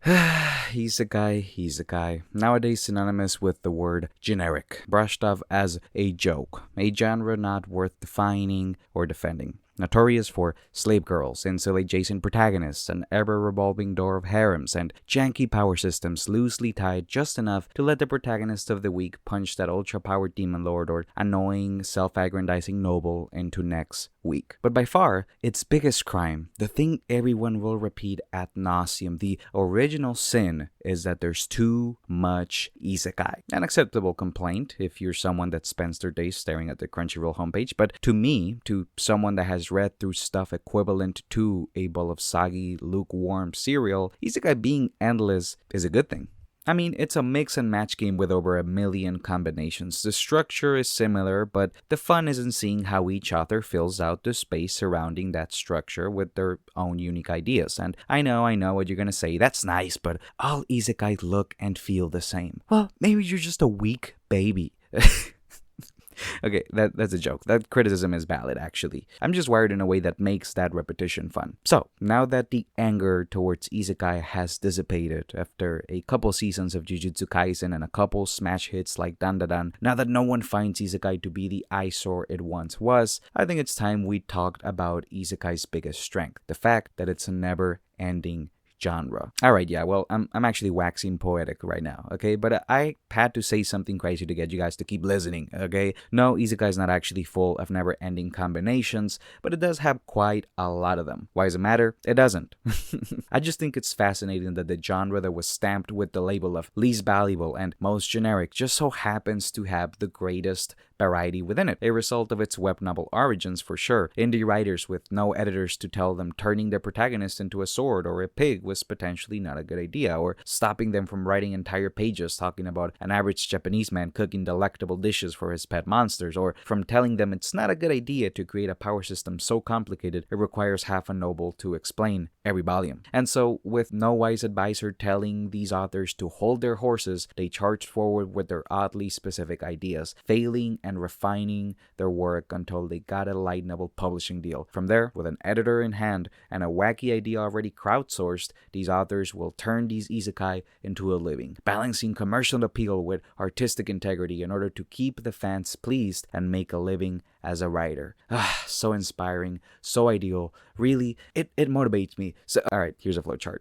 Isekai. Nowadays synonymous with the word generic, brushed off as a joke, a genre not worth defining or defending. Notorious for slave girls, incel adjacent protagonists, an ever revolving door of harems, and janky power systems loosely tied just enough to let the protagonist of the week punch that ultra powered demon lord or annoying, self aggrandizing noble into next week. But by far, its biggest crime, the thing everyone will repeat ad nauseum, the original sin, is that there's too much isekai. An acceptable complaint if you're someone that spends their days staring at the Crunchyroll homepage, but to me, to someone that has read through stuff equivalent to a bowl of soggy, lukewarm cereal, isekai being endless is a good thing. I mean, it's a mix and match game with over a million combinations. The structure is similar, but the fun is in seeing how each author fills out the space surrounding that structure with their own unique ideas. And I know what you're gonna say, that's nice, but all isekai look and feel the same. Well, maybe you're just a weak baby. Okay, that's a joke. That criticism is valid, actually. I'm just wired in a way that makes that repetition fun. So, now that the anger towards isekai has dissipated after a couple seasons of Jujutsu Kaisen and a couple smash hits like Dandadan, now that no one finds isekai to be the eyesore it once was, I think it's time we talked about isekai's biggest strength, the fact that it's a never-ending genre. Alright, yeah, well, I'm actually waxing poetic right now, okay? But I had to say something crazy to get you guys to keep listening, okay? No, isekai is not actually full of never-ending combinations, but it does have quite a lot of them. Why does it matter? It doesn't. I just think it's fascinating that the genre that was stamped with the label of least valuable and most generic just so happens to have the greatest variety within it, a result of its web novel origins for sure. Indie writers with no editors to tell them turning their protagonist into a sword or a pig was potentially not a good idea, or stopping them from writing entire pages talking about an average Japanese man cooking delectable dishes for his pet monsters, or from telling them it's not a good idea to create a power system so complicated it requires half a novel to explain every volume. And so, with no wise advisor telling these authors to hold their horses, they charged forward with their oddly specific ideas, failing and refining their work until they got a light novel publishing deal. From there, with an editor in hand and a wacky idea already crowdsourced, these authors will turn these isekai into a living, balancing commercial appeal with artistic integrity in order to keep the fans pleased and make a living as a writer. So inspiring, so ideal. Really, it motivates me. So, alright, here's a flowchart.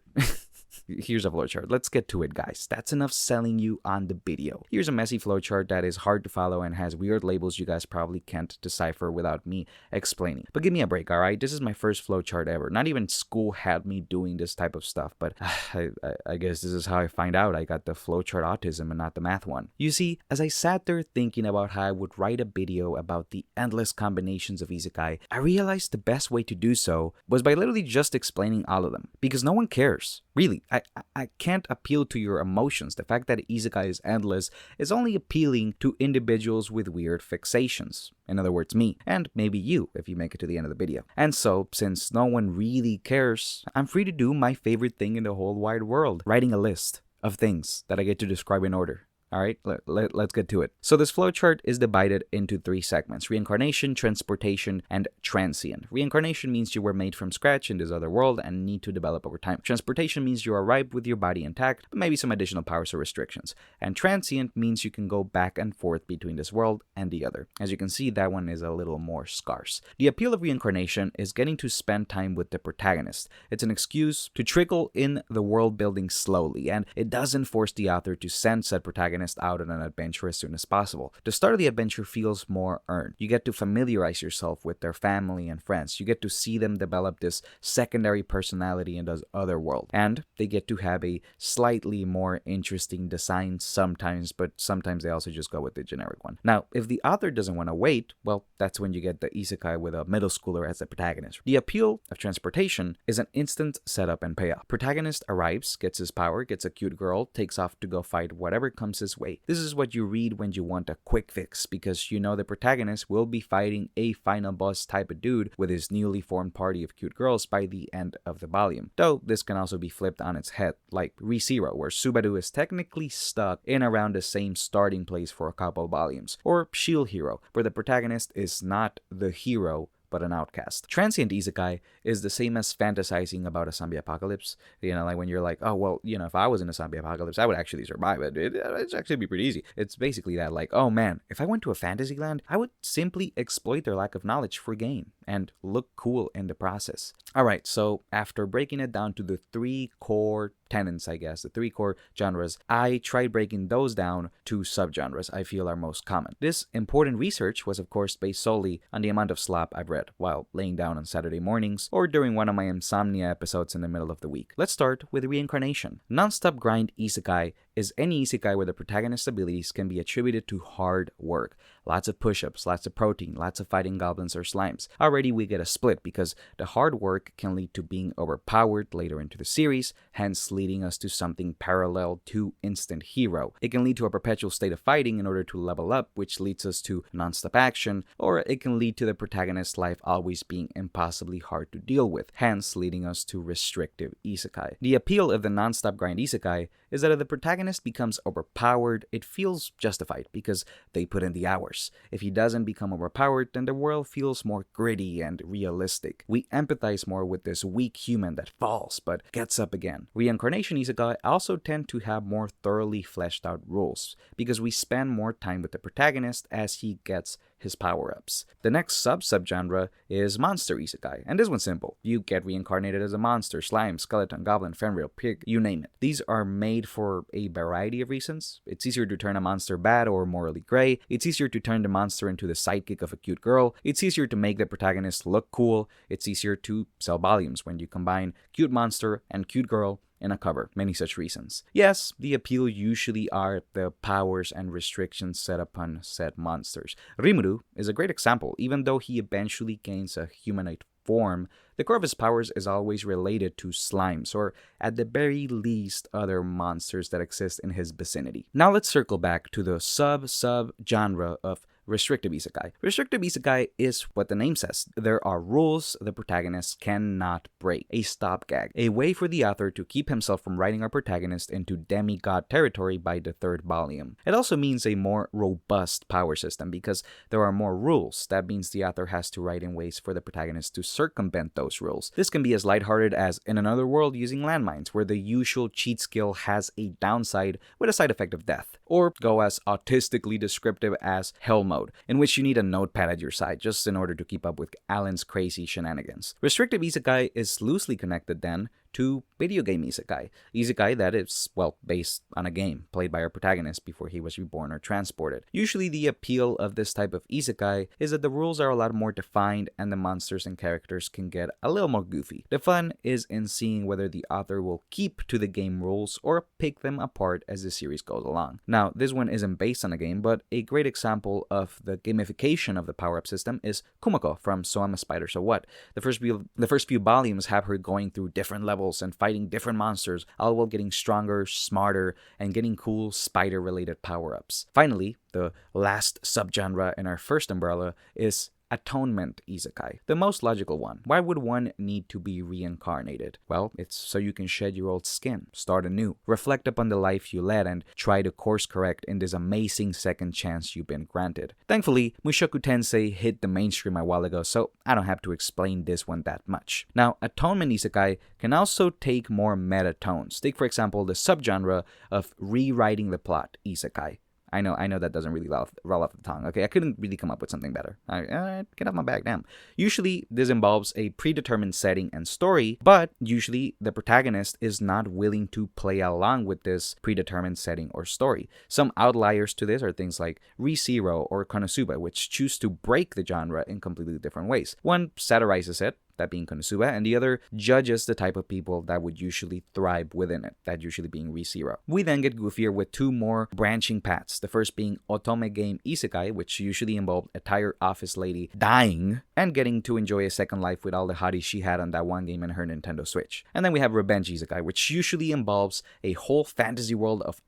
Here's a flowchart. Let's get to it, guys. That's enough selling you on the video. Here's a messy flowchart that is hard to follow and has weird labels you guys probably can't decipher without me explaining. But give me a break, alright? This is my first flowchart ever. Not even school had me doing this type of stuff, but I guess this is how I find out I got the flowchart autism and not the math one. You see, as I sat there thinking about how I would write a video about the endless combinations of isekai, I realized the best way to do so was by literally just explaining all of them. Because no one cares. Really, I can't appeal to your emotions. The fact that isekai is endless is only appealing to individuals with weird fixations. In other words, me, and maybe you if you make it to the end of the video. And so, since no one really cares, I'm free to do my favorite thing in the whole wide world, writing a list of things that I get to describe in order. Alright, let's get to it. So this flowchart is divided into 3 segments: reincarnation, transportation, and transient. Reincarnation means you were made from scratch in this other world and need to develop over time. Transportation means you arrived with your body intact, but maybe some additional powers or restrictions. And transient means you can go back and forth between this world and the other. As you can see, that one is a little more scarce. The appeal of reincarnation is getting to spend time with the protagonist. It's an excuse to trickle in the world building slowly, and it doesn't force the author to send said protagonist out on an adventure as soon as possible. The start of the adventure feels more earned. You get to familiarize yourself with their family and friends. You get to see them develop this secondary personality in this other world. And they get to have a slightly more interesting design sometimes, but sometimes they also just go with the generic one. Now, if the author doesn't want to wait, well, that's when you get the isekai with a middle schooler as the protagonist. The appeal of transportation is an instant setup and payoff. Protagonist arrives, gets his power, gets a cute girl, takes off to go fight whatever comes his way. This is what you read when you want a quick fix, because you know the protagonist will be fighting a final boss type of dude with his newly formed party of cute girls by the end of the volume. Though this can also be flipped on its head, like ReZero, where Subaru is technically stuck in around the same starting place for a couple volumes, or Shield Hero, where the protagonist is not the hero but an outcast. Transient isekai is the same as fantasizing about a zombie apocalypse. Like when you're like, oh, well, if I was in a zombie apocalypse, I would actually survive it. It'd actually be pretty easy. It's basically that, like, oh man, if I went to a fantasy land, I would simply exploit their lack of knowledge for gain and look cool in the process. Alright, so after breaking it down to the 3 core tenets, I guess, the 3 core genres, I tried breaking those down to subgenres I feel are most common. This important research was of course based solely on the amount of slop I've read while laying down on Saturday mornings or during one of my insomnia episodes in the middle of the week. Let's start with Reincarnation. Non-stop grind isekai is any isekai where the protagonist's abilities can be attributed to hard work. Lots of push-ups, lots of protein, lots of fighting goblins or slimes. Already we get a split because the hard work can lead to being overpowered later into the series, hence leading us to something parallel to Instant Hero. It can lead to a perpetual state of fighting in order to level up, which leads us to non-stop action, or it can lead to the protagonist's life always being impossibly hard to deal with, hence leading us to restrictive isekai. The appeal of the non-stop grind isekai is that if the protagonist becomes overpowered, it feels justified because they put in the hours. If he doesn't become overpowered, then the world feels more gritty and realistic. We empathize more with this weak human that falls but gets up again. Reincarnation isekai also tend to have more thoroughly fleshed out rules because we spend more time with the protagonist as he gets his power-ups. The next subgenre is monster isekai, and this one's simple. You get reincarnated as a monster, slime, skeleton, goblin, fenrir, pig, you name it. These are made for a variety of reasons. It's easier to turn a monster bad or morally gray. It's easier to turn the monster into the sidekick of a cute girl. It's easier to make the protagonist look cool. It's easier to sell volumes when you combine cute monster and cute girl in a cover, many such reasons. Yes, the appeal usually are the powers and restrictions set upon said monsters. Rimuru is a great example. Even though he eventually gains a humanoid form, the core of his powers is always related to slimes, or at the very least other monsters that exist in his vicinity. Now let's circle back to the sub-genre of restrictive isekai. Restrictive isekai is what the name says. There are rules the protagonist cannot break. A stopgag. A way for the author to keep himself from writing our protagonist into demigod territory by the 3rd volume. It also means a more robust power system because there are more rules. That means the author has to write in ways for the protagonist to circumvent those rules. This can be as lighthearted as In Another World using landmines, where the usual cheat skill has a downside with a side effect of death. Or go as autistically descriptive as Hell Mode, in which you need a notepad at your side just in order to keep up with Alan's crazy shenanigans. Restrictive isekai is loosely connected then to video game isekai. Isekai that is, well, based on a game played by our protagonist before he was reborn or transported. Usually the appeal of this type of isekai is that the rules are a lot more defined and the monsters and characters can get a little more goofy. The fun is in seeing whether the author will keep to the game rules or pick them apart as the series goes along. Now, this one isn't based on a game, but a great example of the gamification of the power-up system is Kumako from So I'm a Spider, So What. The first few volumes have her going through different levels and fighting different monsters, all while getting stronger, smarter, and getting cool spider-related power-ups. Finally, the last subgenre in our first umbrella is atonement isekai, the most logical one. Why would one need to be reincarnated? Well, it's so you can shed your old skin, start anew, reflect upon the life you led, and try to course correct in this amazing second chance you've been granted. Thankfully, Mushoku Tensei hit the mainstream a while ago, so I don't have to explain this one that much. Now, atonement isekai can also take more meta tones. Take, for example, the subgenre of rewriting the plot isekai. I know that doesn't really roll off the tongue. Okay, I couldn't really come up with something better. Get off my back, damn. Usually, this involves a predetermined setting and story, but usually the protagonist is not willing to play along with this predetermined setting or story. Some outliers to this are things like ReZero or Konosuba, which choose to break the genre in completely different ways. One satirizes it, that being Konosuba, and the other judges the type of people that would usually thrive within it, that usually being ReZero. We then get goofier with 2 more branching paths, the first being otome game isekai, which usually involved a tired office lady dying and getting to enjoy a second life with all the hotties she had on that one game in her Nintendo Switch. And then we have revenge isekai, which usually involves a whole fantasy world of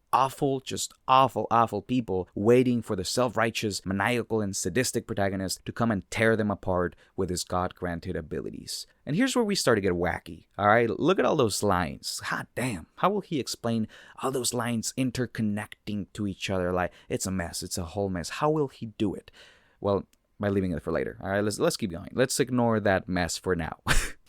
just awful people waiting for the self-righteous, maniacal, and sadistic protagonist to come and tear them apart with his God-granted abilities. And here's where we start to get wacky, alright? Look at all those lines. Hot damn, how will he explain all those lines interconnecting to each other? Like, it's a mess, it's a whole mess. How will he do it? Well, by leaving it for later. All right, let's keep going. Let's ignore that mess for now.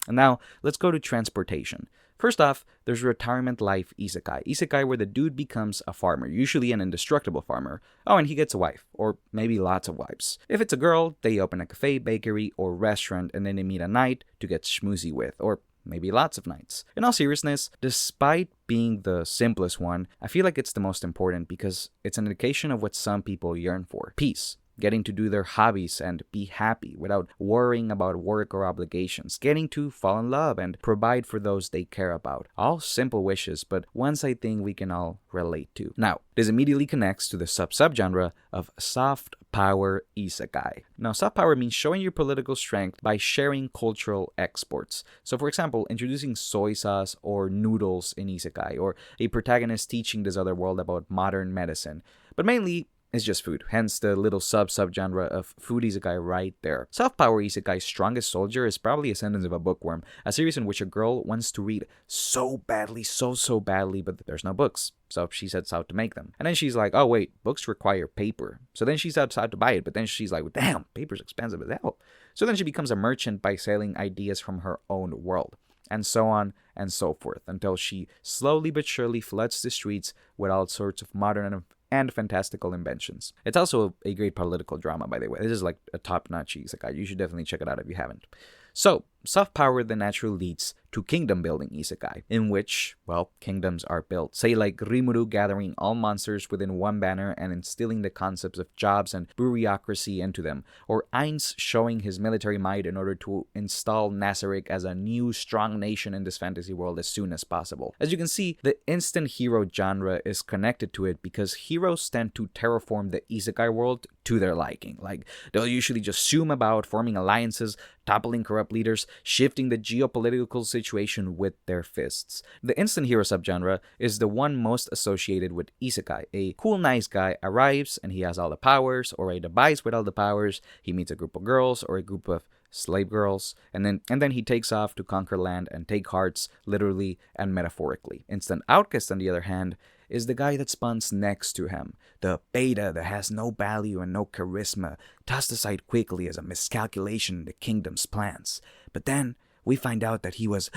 And now let's go to transportation. First off, there's retirement life isekai. Isekai where the dude becomes a farmer, usually an indestructible farmer. Oh, and he gets a wife, or maybe lots of wives. If it's a girl, they open a cafe, bakery, or restaurant, and then they meet a knight to get schmoozy with, or maybe lots of nights. In all seriousness, despite being the simplest one, I feel like it's the most important because it's an indication of what some people yearn for. Peace. Getting to do their hobbies and be happy without worrying about work or obligations. Getting to fall in love and provide for those they care about. All simple wishes, but ones I think we can all relate to. Now, this immediately connects to the subgenre of soft power isekai. Now, soft power means showing your political strength by sharing cultural exports. So, for example, introducing soy sauce or noodles in isekai, or a protagonist teaching this other world about modern medicine. But mainly, it's just food, hence the little subgenre of food isekai right there. Soft power isekai's strongest soldier is probably Ascendance of a Bookworm, a series in which a girl wants to read so badly, so badly, but there's no books. So she sets out to make them. And then she's like, oh wait, books require paper. So then she sets out to buy it, but then she's like, damn, paper's expensive as hell. So then she becomes a merchant by selling ideas from her own world. And so on and so forth, until she slowly but surely floods the streets with all sorts of modern and fantastical inventions. It's also a great political drama, by the way. This is like a top-notch isekai. You should definitely check it out if you haven't. So, soft power then naturally leads to kingdom building isekai, in which, well, kingdoms are built. Say like Rimuru gathering all monsters within one banner and instilling the concepts of jobs and bureaucracy into them, or Ainz showing his military might in order to install Nazarick as a new strong nation in this fantasy world as soon as possible. As you can see, the instant hero genre is connected to it because heroes tend to terraform the isekai world to their liking. Like, they'll usually just zoom about, forming alliances, toppling corrupt leaders, shifting the geopolitical situation with their fists. The instant hero subgenre is the one most associated with isekai. A cool nice guy arrives and he has all the powers, or a device with all the powers. He meets a group of girls or a group of slave girls, and then he takes off to conquer land and take hearts, literally and metaphorically. Instant outcast, on the other hand, is the guy that spawns next to him. The beta that has no value and no charisma, tossed aside quickly as a miscalculation in the kingdom's plans. But then we find out that he was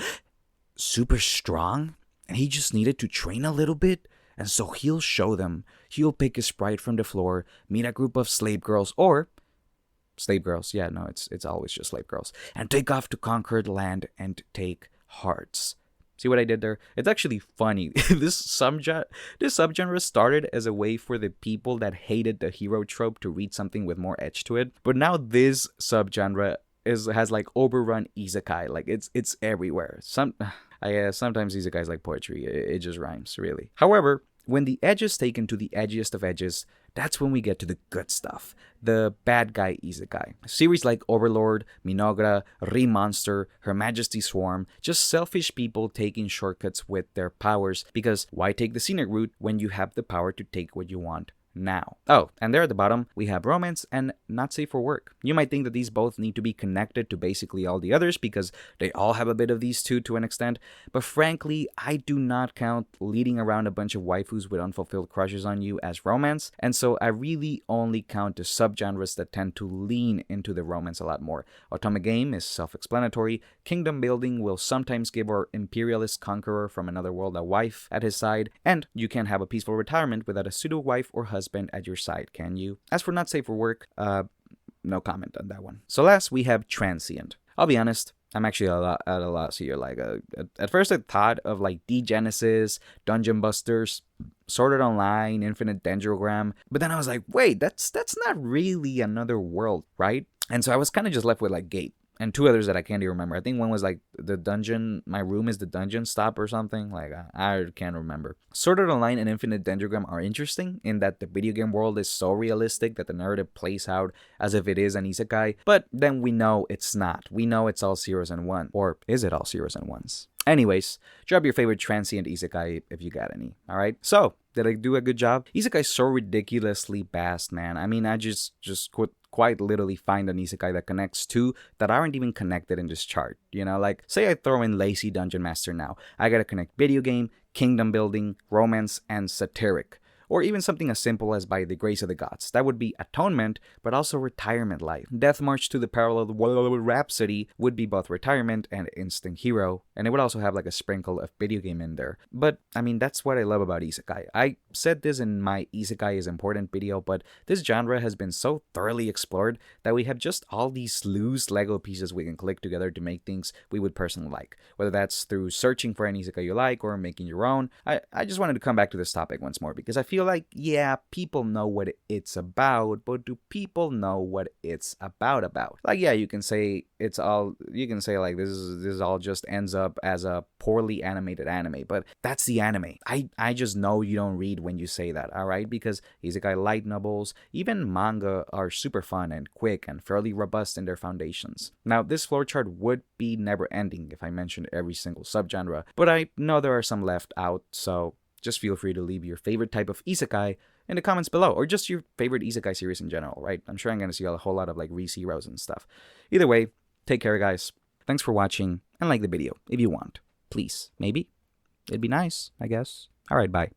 super strong and he just needed to train a little bit. And so he'll show them. He'll pick his sprite from the floor, meet a group of slave girls, or slave girls. Yeah, no, it's always just slave girls. And take off to conquer the land and take hearts. See what I did there? It's actually funny. This subgenre started as a way for the people that hated the hero trope to read something with more edge to it. But now this subgenre has like overrun isekai. Like it's everywhere. Sometimes isekai is like poetry. It just rhymes, really. However, when the edge is taken to the edgiest of edges, that's when we get to the good stuff. The bad guy isekai. Series like Overlord, Minogra, Re-Monster, Her Majesty's Swarm, just selfish people taking shortcuts with their powers, because why take the scenic route when you have the power to take what you want now? Oh, and there at the bottom, we have romance and not safe for work. You might think that these both need to be connected to basically all the others because they all have a bit of these two to an extent, but frankly, I do not count leading around a bunch of waifus with unfulfilled crushes on you as romance, and so I really only count the subgenres that tend to lean into the romance a lot more. Otome Game is self-explanatory. Kingdom building will sometimes give our imperialist conqueror from another world a wife at his side, and you can't have a peaceful retirement without a pseudo-wife or husband at your side, can you? As for not safe for work, no comment on that one. So last, we have transient. I'll be honest, I'm actually at a loss here. Like, at first I thought of like D-Genesis, Dungeon Busters, Sword Art Online, Infinite Dendrogram, but then I was like, wait, that's not really another world, right? And so I was kind of just left with like Gate. And two others that I can't even remember. I think one was like the dungeon, my room is the dungeon stop or something. Like, I can't remember. Sword Art Online and Infinite Dendrogram are interesting in that the video game world is so realistic that the narrative plays out as if it is an isekai. But then we know it's not. We know it's all zeros and ones. Or is it all zeros and ones? Anyways, drop your favorite transient isekai if you got any. Alright? So, did I do a good job? Isekai is so ridiculously vast, man. I mean, I just could quite literally find an isekai that connects two that aren't even connected in this chart. You know, like, say I throw in Lazy Dungeon Master now. I gotta connect video game, kingdom building, romance, and satiric. Or even something as simple as By the Grace of the Gods. That would be atonement, but also retirement life. Death March to the Parallel Rhapsody would be both retirement and instant hero, and it would also have like a sprinkle of video game in there. But I mean, that's what I love about Isekai. I said this in my Isekai is important video, but this genre has been so thoroughly explored that we have just all these loose Lego pieces we can click together to make things we would personally like. Whether that's through searching for an Isekai you like or making your own. I just wanted to come back to this topic once more because I feel like, yeah, people know what it's about, but do people know what it's about? Like, yeah, you can say like this is all just ends up as a poorly animated anime, but that's the anime. I just know you don't read when you say that, alright? Because Isekai light novels, even manga, are super fun and quick and fairly robust in their foundations. Now, this flowchart would be never ending if I mentioned every single subgenre, but I know there are some left out, so just feel free to leave your favorite type of Isekai in the comments below, or just your favorite Isekai series in general, right? I'm sure I'm going to see a whole lot of like re-zeros and stuff. Either way, take care, guys. Thanks for watching, and like the video if you want. Please, maybe? It'd be nice, I guess. Alright, bye.